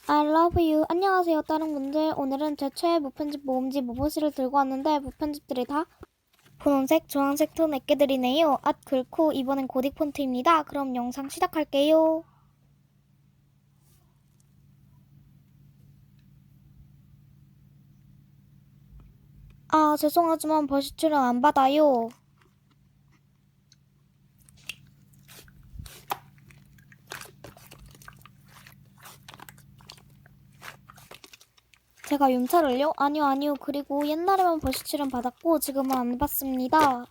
I love you. 안녕하세요, 다른 분들. 오늘은 제 최애 무편집 모음집 모보시를 들고 왔는데 무편집들이 다 분홍색, 주황색 톤 애기들이네요. 긁고 이번엔 고딕 폰트입니다. 그럼 영상 시작할게요. 아, 죄송하지만 벌시 출연 안 받아요. 제가 윤차를요? 아니요. 그리고 옛날에만 벌시 출연 받았고 지금은 안 받습니다.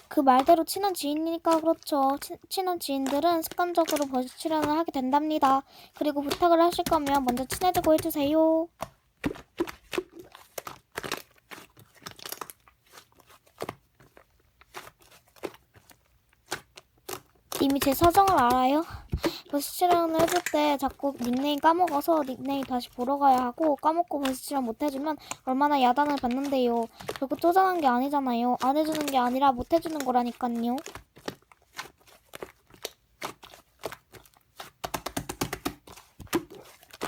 그 말대로 친한 지인이니까 그렇죠. 친한 지인들은 습관적으로 벌시 출연을 하게 된답니다. 그리고 부탁을 하실 거면 먼저 친해지고 해주세요. 이미 제 사정을 알아요? 버스 출연을 해줄 때 자꾸 닉네임 까먹어서 닉네임 다시 보러 가야 하고 까먹고 버스 출연 못해주면 얼마나 야단을 받는데요. 결국 쪼잔한 게 아니잖아요. 안 해주는 게 아니라 못해주는 거라니깐요.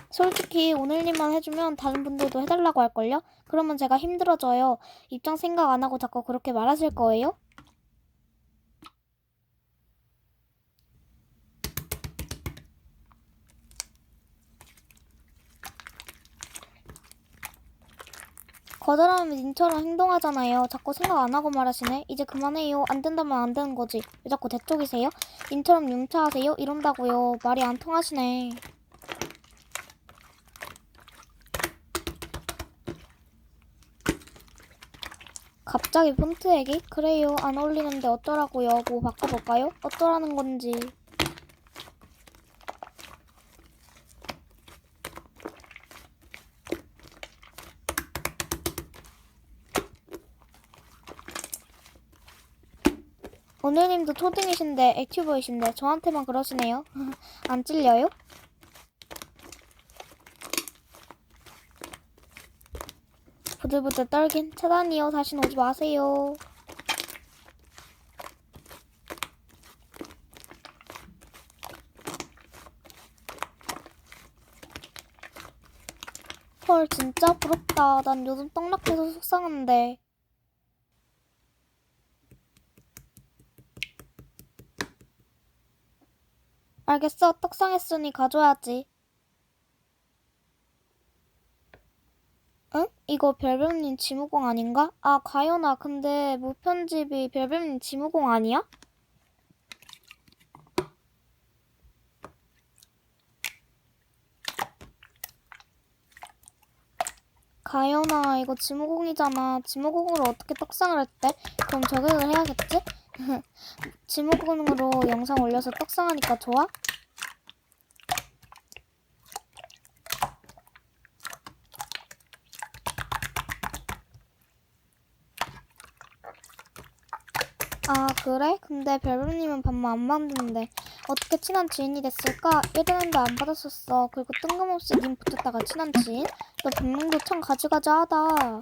솔직히 오늘님만 해주면 다른 분들도 해달라고 할걸요? 그러면 제가 힘들어져요. 입장 생각 안 하고 자꾸 그렇게 말하실 거예요? 거절하면 님처럼 행동하잖아요. 자꾸 생각 안 하고 말하시네. 이제 그만해요. 안 된다면 안 되는 거지. 왜 자꾸 대쪽이세요? 님처럼 융차하세요? 이런다고요. 말이 안 통하시네. 갑자기 폰트 얘기? 그래요. 안 어울리는데 어쩌라고요. 뭐 바꿔볼까요? 어쩌라는 건지. 오늘님도 초딩이신데 액티브이신데 저한테만 그러시네요. 안 찔려요? 부들부들 떨긴 차단이요. 다신 오지 마세요. 헐 진짜 부럽다. 난 요즘 떡락해서 속상한데. 알겠어. 떡상했으니 가져야지. 응? 이거 별별님 지무공 아닌가? 아 가연아 근데 무편집이 별별님 지무공 아니야? 가연아 이거 지무공이잖아. 지무공으로 어떻게 떡상을 했대? 그럼 저격을 해야겠지? 지무공으로 영상 올려서 떡상하니까 좋아? 아 그래? 근데 별별님은 반말 안 만드는데 어떻게 친한 지인이 됐을까? 1년도 안 받았었어. 그리고 뜬금없이 님 붙였다가 친한 지인? 너 본명도 참 가지가지하다.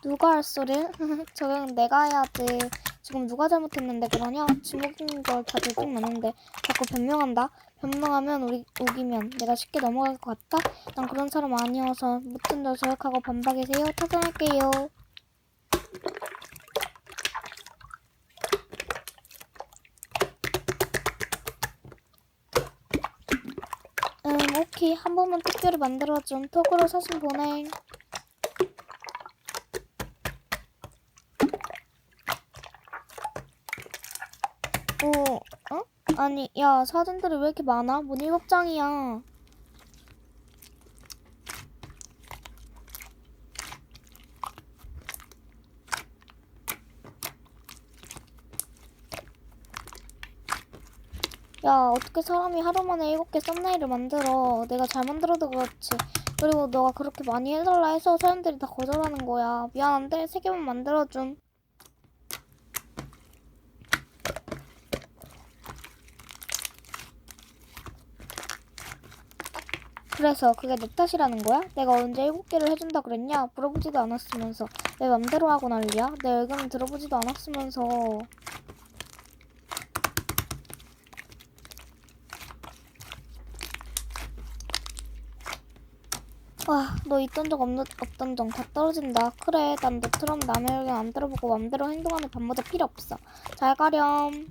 누가 할 소리를? 저건 내가 해야지. 지금 누가 잘못했는데 그러냐? 지목인 걸 다들 띵 맞는데 자꾸 변명한다. 변명하면 우리 우기면 내가 쉽게 넘어갈 것 같다? 난 그런 사람 아니어서 무튼 더 저역하고 반박이세요. 퇴근할게요. 오케이. 한 번만 특별히 만들어준 톡으로 사진 보내. 어? 아니, 야, 사진들이 왜 이렇게 많아? 문 7장이야. 야, 어떻게 사람이 하루 만에 7개 썸네일을 만들어. 내가 잘 만들어도 그렇지. 그리고 너가 그렇게 많이 해달라 해서 사람들이 다 거절하는 거야. 미안한데 3개만 만들어줌. 그래서 그게 내 탓이라는 거야? 내가 언제 7개를 해준다 그랬냐? 물어보지도 않았으면서 내 맘대로 하고 난리야? 내 의견을 들어보지도 않았으면서. 와, 너 있던 적 없던 적 다 떨어진다. 그래, 난 너처럼 남의 의견 안 들어보고 맘대로 행동하는 반모자 필요 없어. 잘 가렴.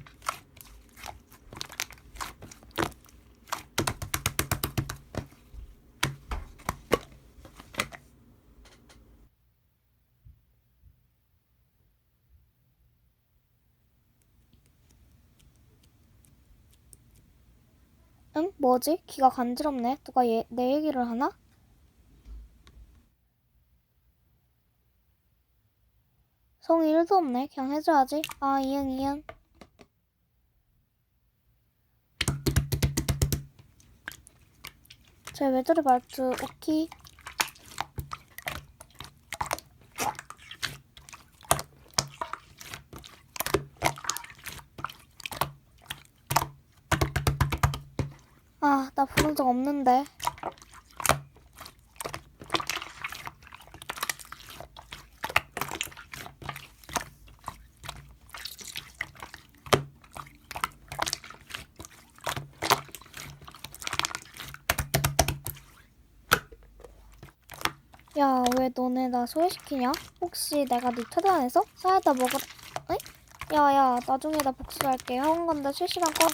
응? 뭐지? 귀가 간지럽네. 누가 내 얘기를 하나? 성의 1도 없네. 그냥 해줘야지. 아, 이응, 이응. 쟤 왜 저리 말투, 오키? 아, 나 부른 적 없는데. 야, 왜 너네 나 소외시키냐? 혹시 내가 네 차단해서? 사야다 먹으라. 에? 야, 나중에 나 복수할게. 학원 간다 실시간 꺼.